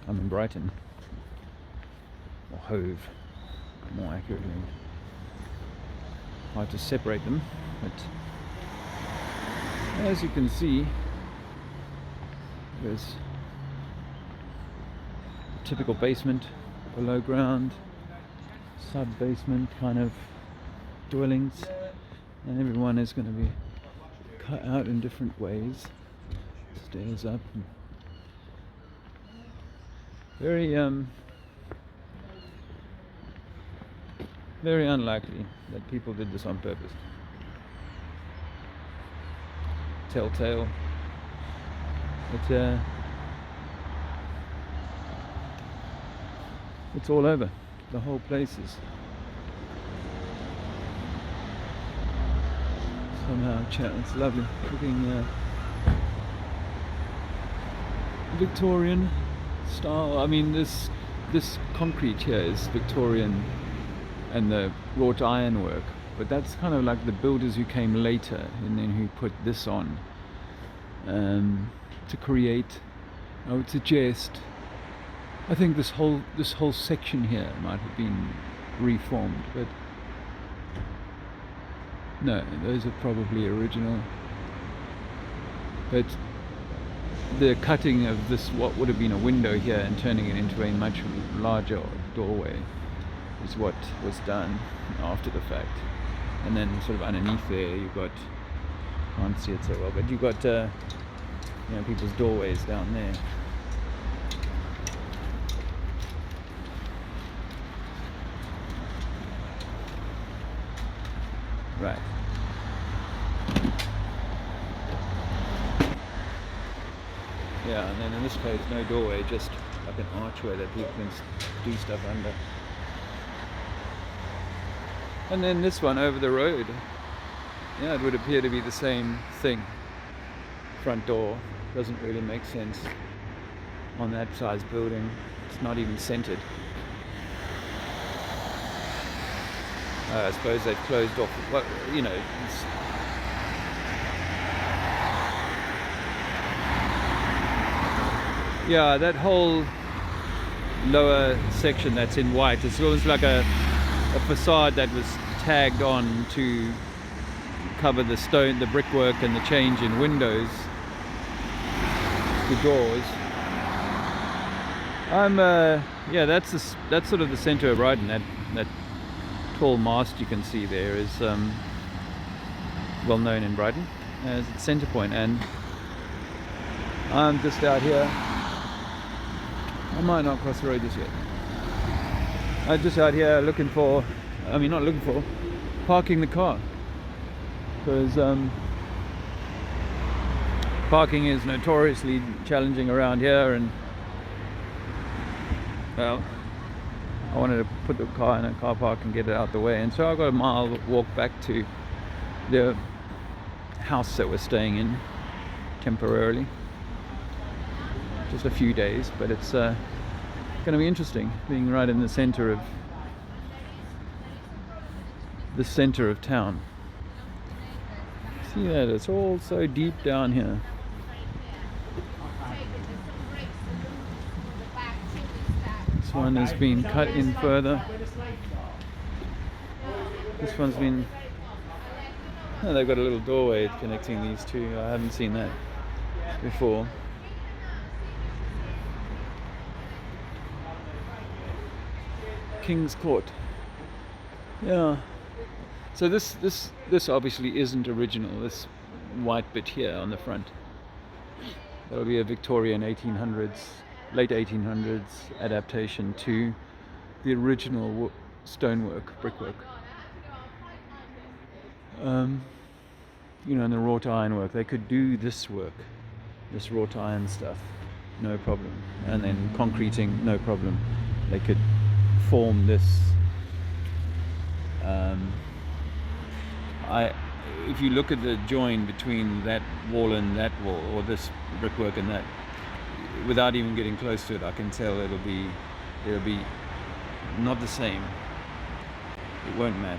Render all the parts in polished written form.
I'm in Brighton, or Hove, more accurately. Hard to separate them, but as you can see, there's a typical basement, below ground, sub-basement kind of dwellings, and everyone is going to be cut out in different ways. Stairs up, and very very unlikely that people did this on purpose. Telltale. It's all over. The whole place is somehow it's lovely looking Victorian style. I mean, this concrete here is Victorian and the wrought iron work, but that's kind of like the builders who came later and then who put this on to create, I would suggest, I think this whole section here might have been reformed, but no, those are probably original. But the cutting of this, what would have been a window here, and turning it into a much larger doorway is what was done after the fact. And then sort of underneath there you've got, can't see it so well, but you've got people's doorways down there. Right. Yeah, and then in this case, no doorway, just like an archway that people can do stuff under. And then this one over the road, yeah, it would appear to be the same thing. Front door doesn't really make sense on that size building. It's not even centered. I suppose they've closed off. Well, yeah, that whole lower section that's in white, it's almost like a facade that was tagged on to cover the stone, the brickwork, and the change in windows, the doors. Yeah, that's sort of the centre of Brighton. That tall mast you can see there is well known in Brighton as its centre point, and I'm just out here. I might not cross the road just yet. I'm just out here parking the car, because parking is notoriously challenging around here, and well, I wanted to put the car in a car park and get it out the way, and so I've got a mile walk back to the house that we're staying in temporarily. Just a few days, but it's going to be interesting being right in the centre of town. See that? It's all so deep down here. This one has been cut in further. This one's been... Oh, they've got a little doorway connecting these two. I haven't seen that before. King's Court. Yeah. So this obviously isn't original. This white bit here on the front. That'll be a Victorian 1800s, late 1800s adaptation to the original stonework, brickwork. And the wrought iron work. They could do this work, this wrought iron stuff, no problem. And then concreting, no problem. They could form this. If you look at the join between that wall and that wall, or this brickwork and that, without even getting close to it, I can tell it'll be not the same. It won't match.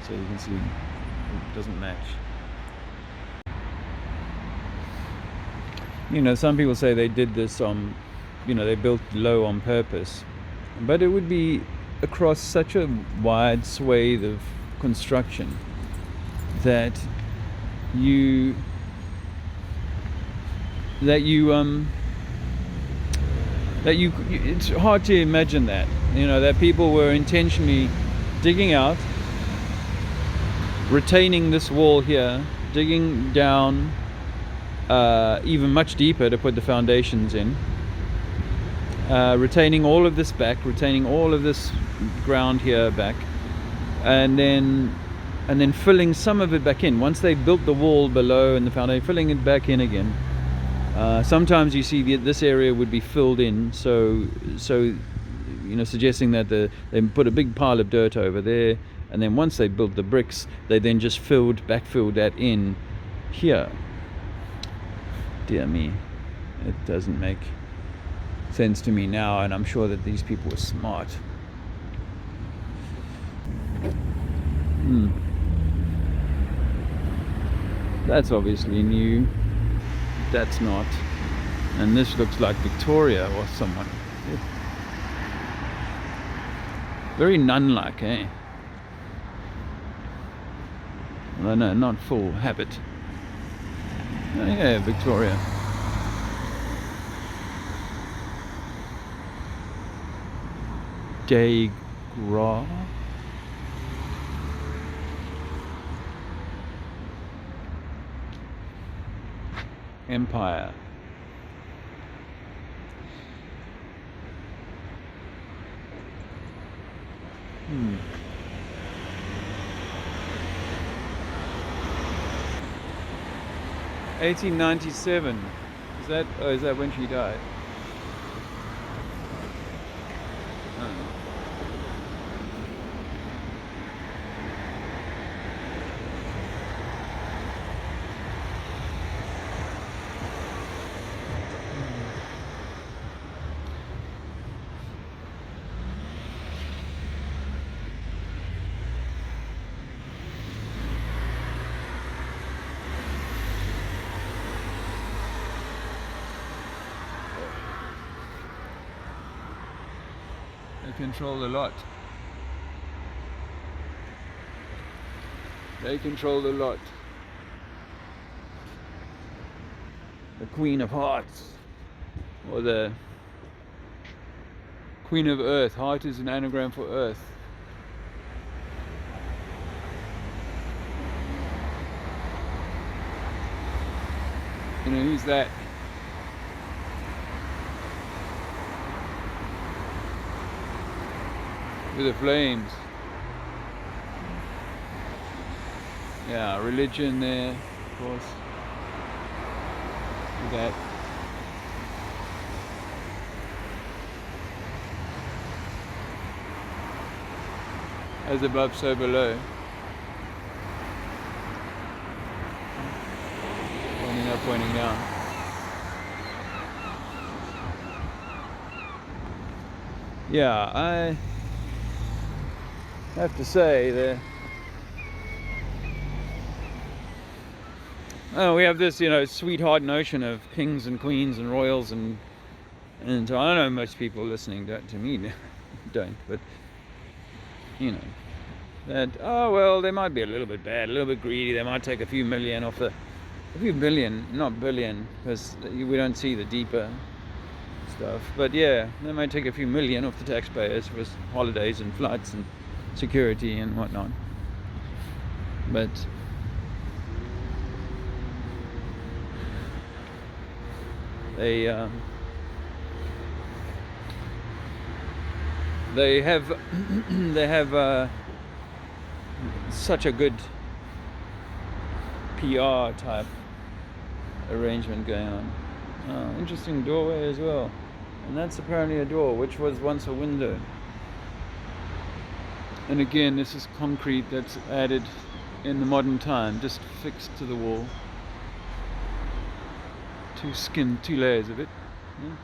So you can see it doesn't match. some people say they did this they built low on purpose, but it would be across such a wide swathe of construction that it's hard to imagine that people were intentionally digging out, retaining this wall here, digging down even much deeper to put the foundations in, retaining all of this back, retaining all of this ground here back, and then filling some of it back in. Once they built the wall below and the foundation, filling it back in again. Sometimes you see this area would be filled in, so suggesting that they put a big pile of dirt over there, and then once they built the bricks, they then just backfilled that in here. Dear me, it doesn't make sense to me now, and I'm sure that these people were smart. That's obviously new. That's not. And this looks like Victoria or someone. Very nun-like, eh? Well, no, not full habit. Oh, yeah, Victoria. De Gras. Empire. 1897. Is that when she died? They control a lot. They control a lot. The Queen of Hearts, or the Queen of Earth. Heart is an anagram for Earth. Who's that? With the flames. Yeah, religion there, of course. That. As above, so below. Pointing up, pointing down. Yeah, I have to say that we have this, sweetheart notion of kings and queens and royals and so I know most people listening to me don't, but that they might be a little bit bad, a little bit greedy. They might take a few million off a few billion, not billion, because we don't see the deeper stuff. But yeah, they might take a few million off the taxpayers for holidays and flights and security and whatnot. But they have such a good PR type arrangement going on. Interesting doorway as well, and that's apparently a door which was once a window. And again, this is concrete that's added in the modern time, just fixed to the wall. Two layers of it. Yeah.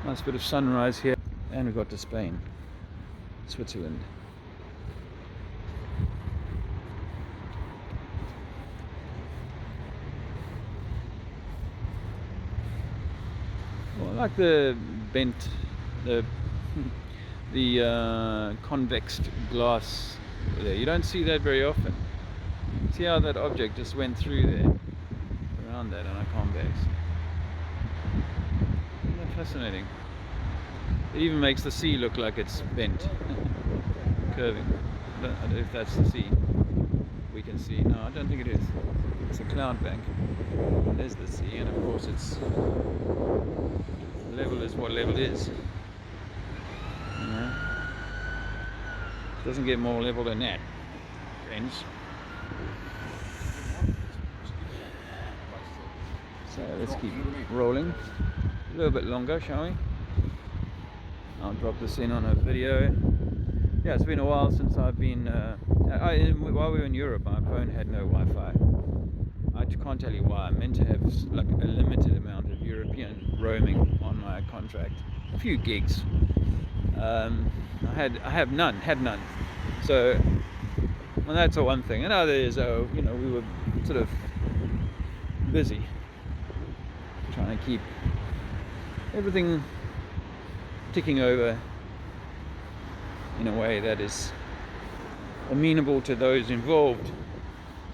Nice bit of sunrise here, and we've got to Spain, Switzerland. like the bent, the convex glass there. You don't see that very often. See how that object just went through there, around that on a convex. Isn't that fascinating? It even makes the sea look like it's bent, curving. I don't know if that's the sea we can see. No, I don't think it is. It's a cloud bank. There's the sea, and of course it's level is what level is. You know, doesn't get more level than that, friends. So let's keep rolling a little bit longer, shall we? I'll drop this in on a video. Yeah, it's been a while since I've been. While we were in Europe, my phone had no Wi-Fi. I can't tell you why. I'm meant to have like a limited amount of European roaming on my contract, a few gigs. I have none. So, well, that's one thing. Another is, we were sort of busy trying to keep everything ticking over in a way that is amenable to those involved.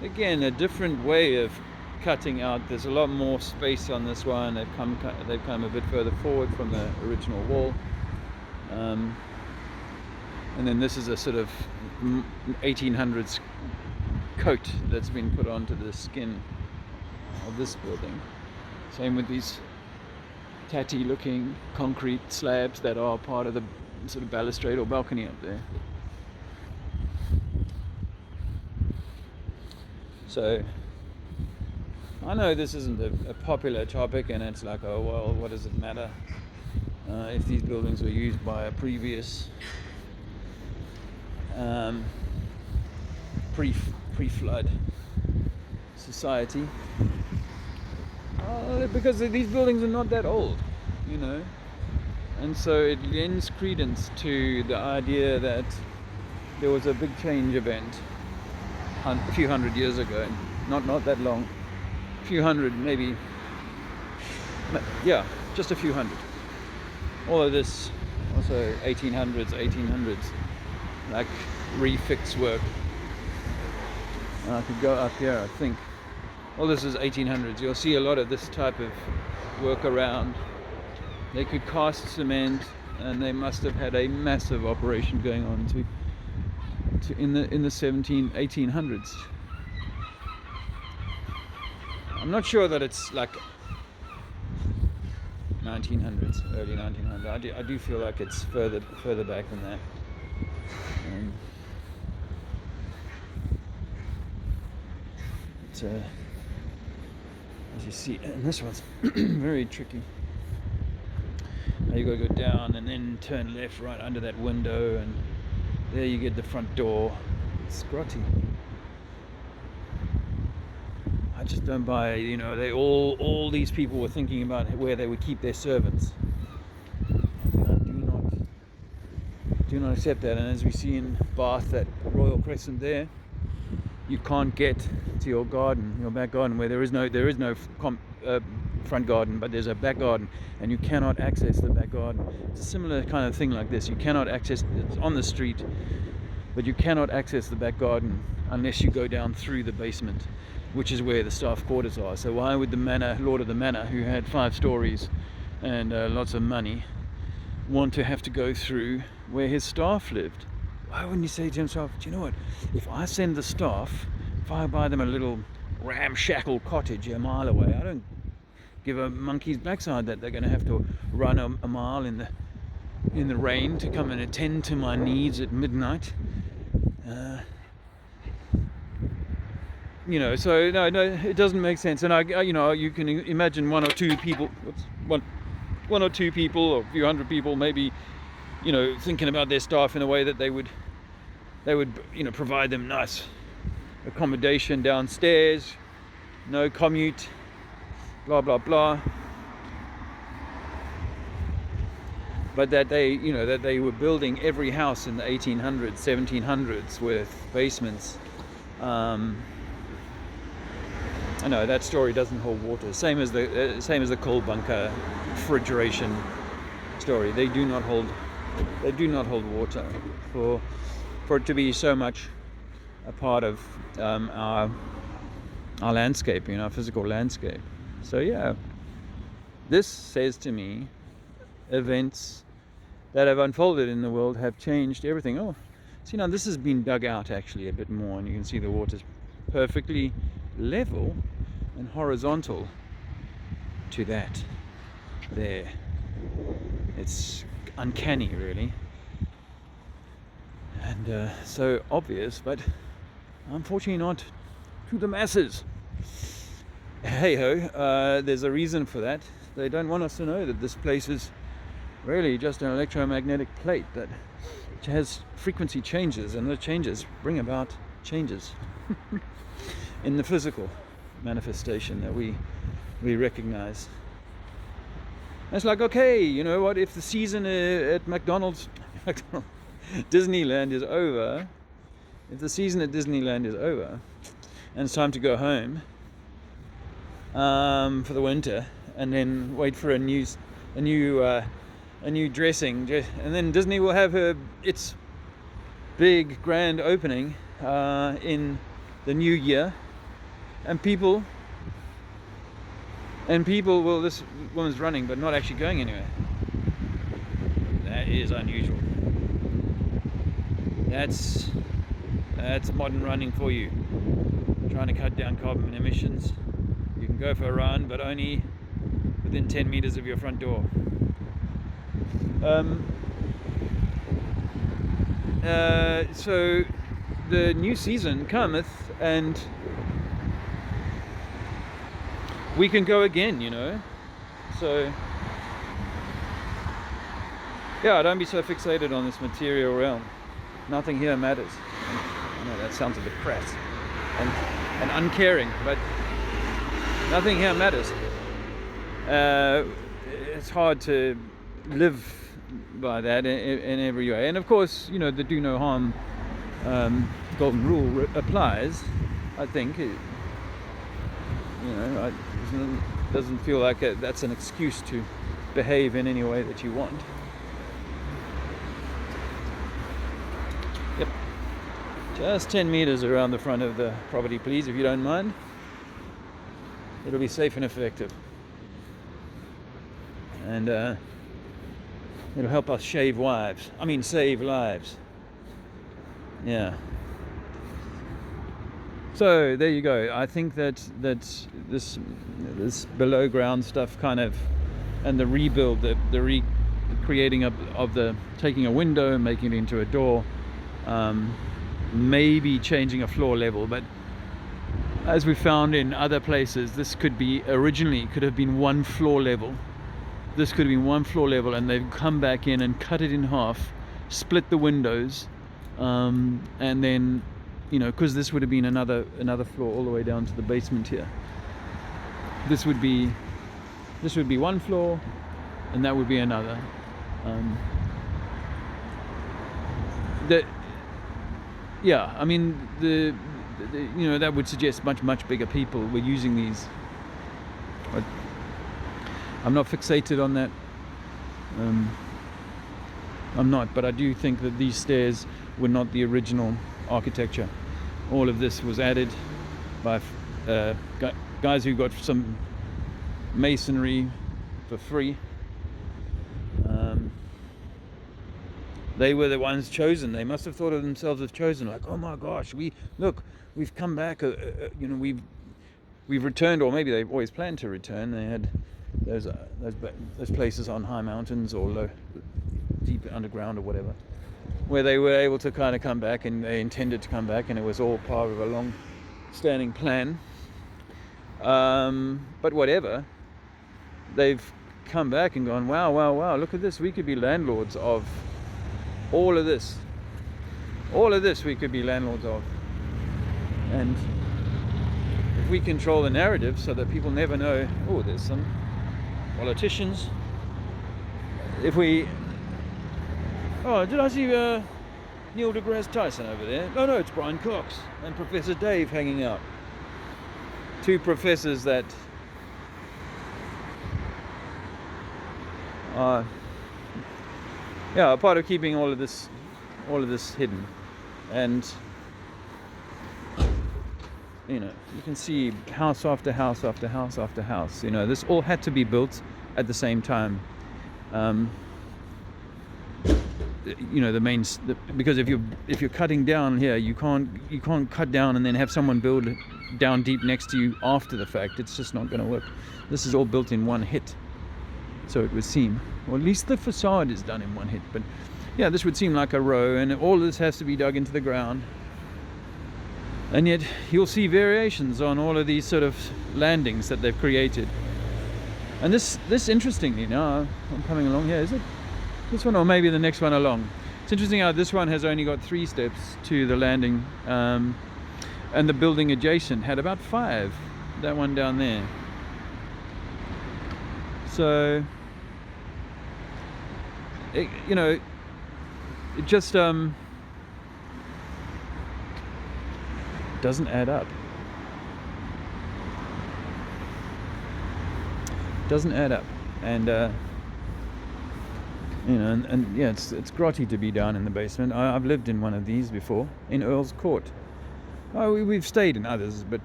Again, a different way of cutting out. There's a lot more space on this one. They've come a bit further forward from the original wall, and then this is a sort of 1800s coat that's been put onto the skin of this building. Same with these tatty looking concrete slabs that are part of the sort of balustrade or balcony up there. So I know this isn't a popular topic, and it's like, oh well, what does it matter if these buildings were used by a previous pre-flood society? Because these buildings are not that old, and so it lends credence to the idea that there was a big change event a few hundred years ago, not that long, a few hundred, maybe, yeah, just a few hundred. All of this also 1800s, like refix work. And I could go up here, I think. Well, this is 1800s. You'll see a lot of this type of work around. They could cast cement, and they must have had a massive operation going on in the 1800s. I'm not sure that it's like 1900s, early 1900s. I do feel like it's further back than that. As you see, and this one's very tricky. Now you got to go down and then turn left right under that window, and there you get the front door. It's grotty. I just don't buy it. They all these people were thinking about where they would keep their servants. I do not accept that. And as we see in Bath, that Royal Crescent there, you can't get to your garden, your back garden, where there is no front garden, but there's a back garden, and you cannot access the back garden. It's a similar kind of thing like this. You cannot access, it's on the street, but you cannot access the back garden unless you go down through the basement, which is where the staff quarters are. So why would the lord of the manor, who had 5 stories and lots of money, want to have to go through where his staff lived? Why wouldn't he say to himself, do you know what, if I send the staff, if I buy them a little ramshackle cottage a mile away, I don't give a monkey's backside that they're going to have to run a mile in the rain to come and attend to my needs at midnight. So no, it doesn't make sense. And you can imagine one or two people, or a few hundred people, maybe, thinking about their staff in a way that they would provide them nice accommodation downstairs, no commute, blah blah blah. But that they were building every house in the 1800s, 1700s with basements, I know that story doesn't hold water. Same as the coal bunker refrigeration story. They do not hold water for it to be so much a part of our landscape, our physical landscape. So yeah, this says to me events that have unfolded in the world have changed everything. Oh, see, now this has been dug out actually a bit more, and you can see the water's perfectly level and horizontal to that there. It's uncanny, really, and so obvious, but unfortunately not to the masses. Hey ho, there's a reason for that. They don't want us to know that this place is really just an electromagnetic plate that has frequency changes, and those changes bring about changes in the physical manifestation that we recognize. It's like, okay, you know what, if the season at Disneyland is over, if the season at Disneyland is over and it's time to go home for the winter, and then wait for a new dressing, and then Disney will have its big grand opening in the new year, and people will, this woman's running but not actually going anywhere. That is unusual. That's modern running for you. Trying to cut down carbon emissions. You can go for a run, but only within 10 meters of your front door. So the new season cometh, and we can go again, So yeah, don't be so fixated on this material realm. Nothing here matters. I know that sounds a bit crass and uncaring, but nothing here matters. It's hard to live by that in every way, and of course, the do no harm golden rule applies. I think it doesn't feel like that's an excuse to behave in any way that you want. Yep, just 10 meters around the front of the property, please, if you don't mind. It'll be safe and effective, and it'll help us save lives. Yeah. So there you go. I think that this below ground stuff kind of, and the rebuild, the recreating of the taking a window and making it into a door, maybe changing a floor level, but as we found in other places, this could have been one floor level. This could have been one floor level, and they've come back in and cut it in half, split the windows, and then, because this would have been another floor all the way down to the basement here. This would be one floor, and that would be another. That would suggest much bigger people were using these. But I'm not fixated on that. I'm not, but I do think that these stairs were not the original architecture. All of this was added by guys who got some masonry for free. They were the ones chosen. They must have thought of themselves as chosen. Like, oh my gosh, we've come back. We've returned, or maybe they've always planned to return. They had those places on high mountains or low, deep underground or whatever, where they were able to kind of come back, and they intended to come back, and it was all part of a long-standing plan. But whatever, they've come back and gone, wow, look at this. We could be landlords of all of this. All of this we could be landlords of. And if we control the narrative so that people never know, oh, there's some politicians. Did I see Neil deGrasse Tyson over there? No, it's Brian Cox and Professor Dave hanging out. two professors that are part of keeping all of this hidden. And you know, you can see house after house after house after house. You know, this all had to be built at the same time. You know, because if you're cutting down here, you can't cut down and then have someone build down deep next to you after the fact. It's just not going to work. This is all built in one hit, so it would seem, or at least the facade is done in one hit. But yeah, this would seem like a row, and all of this has to be dug into the ground. And yet you'll see variations on all of these sort of landings that they've created. And this interestingly, now I'm coming along here, is it this one or maybe the next one along? It's interesting how this one has only got 3 steps to the landing, and the building adjacent had about 5, that one down there. So you know, it just doesn't add up. And you know, and yeah, it's grotty to be down in the basement. I've lived in one of these before in Earl's Court. We've stayed in others, but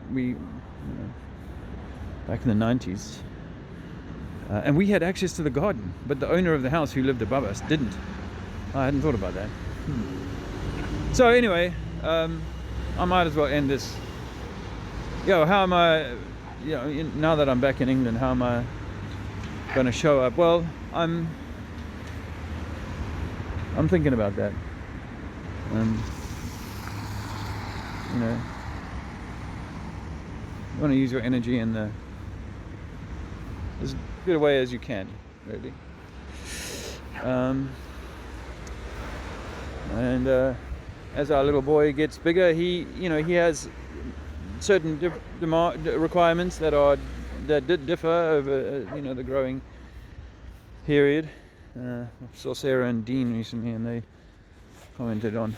back in the 90s, and we had access to the garden, but the owner of the house who lived above us didn't. I hadn't thought about that. So anyway, I might as well end this. How am I? Now that I'm back in England, how am I going to show up? Well, I'm thinking about that. You know, you want to use your energy in as good a way as you can, really. As our little boy gets bigger, he has certain requirements that differ over the growing period. I saw Sarah and Dean recently, and they commented on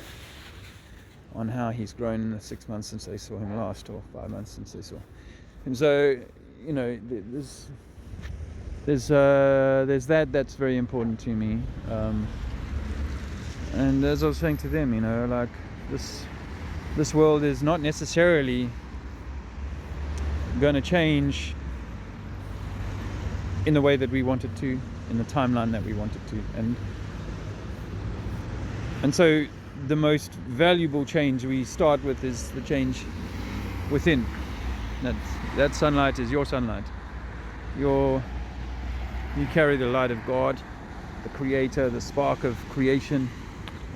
how he's grown in the 6 months since they saw him last, or 5 months since they saw him. So there's that's very important to me. And as I was saying to them, like this world is not necessarily going to change in the way that we want it to, in the timeline that we want it to, and so the most valuable change we start with is the change within. That sunlight is your sunlight. You carry the light of God, the Creator, the spark of creation,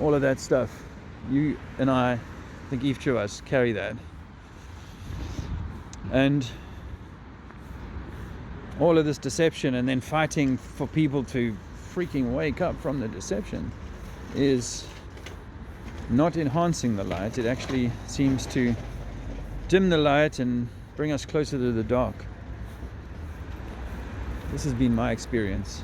all of that stuff. You and I think each of us carry that. And all of this deception, and then fighting for people to freaking wake up from the deception, is not enhancing the light. It actually seems to dim the light and bring us closer to the dark. This has been my experience.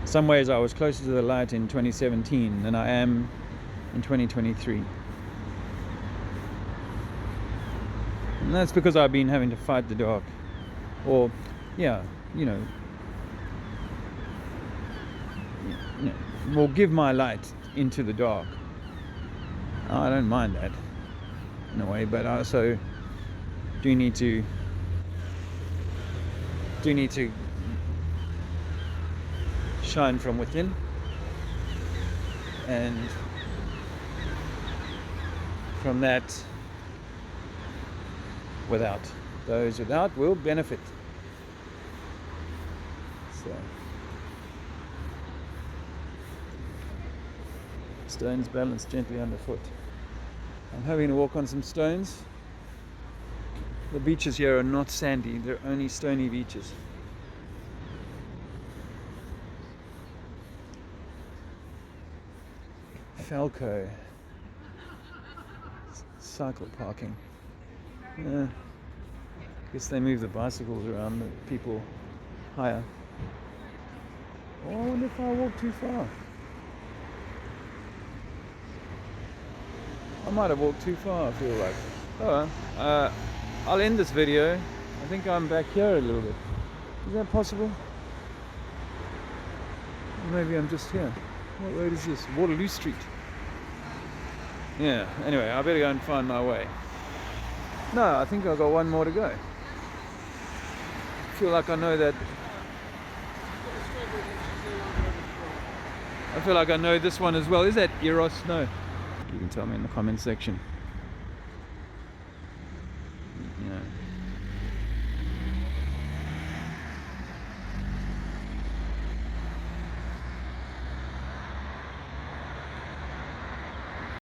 In some ways I was closer to the light in 2017 than I am in 2023. And that's because I've been having to fight the dark. Or, will give my light into the dark. I don't mind that in a way, but I also do need to shine from within, and from that, those without will benefit. So stones balanced gently underfoot. I'm having to walk on some stones. The beaches here are not sandy, they're only stony beaches. Falco. Cycle parking. Yeah. Guess they move the bicycles around, the people hire. Oh, I wonder if I walk too far. I might have walked too far, I feel like. Oh well. I'll end this video. I think I'm back here a little bit. Is that possible? Or maybe I'm just here. What road is this? Waterloo Street. Yeah, anyway, I better go and find my way. No, I think I've got one more to go. I feel like I know that. I feel like I know this one as well. Is that Eros? No. You can tell me in the comment section.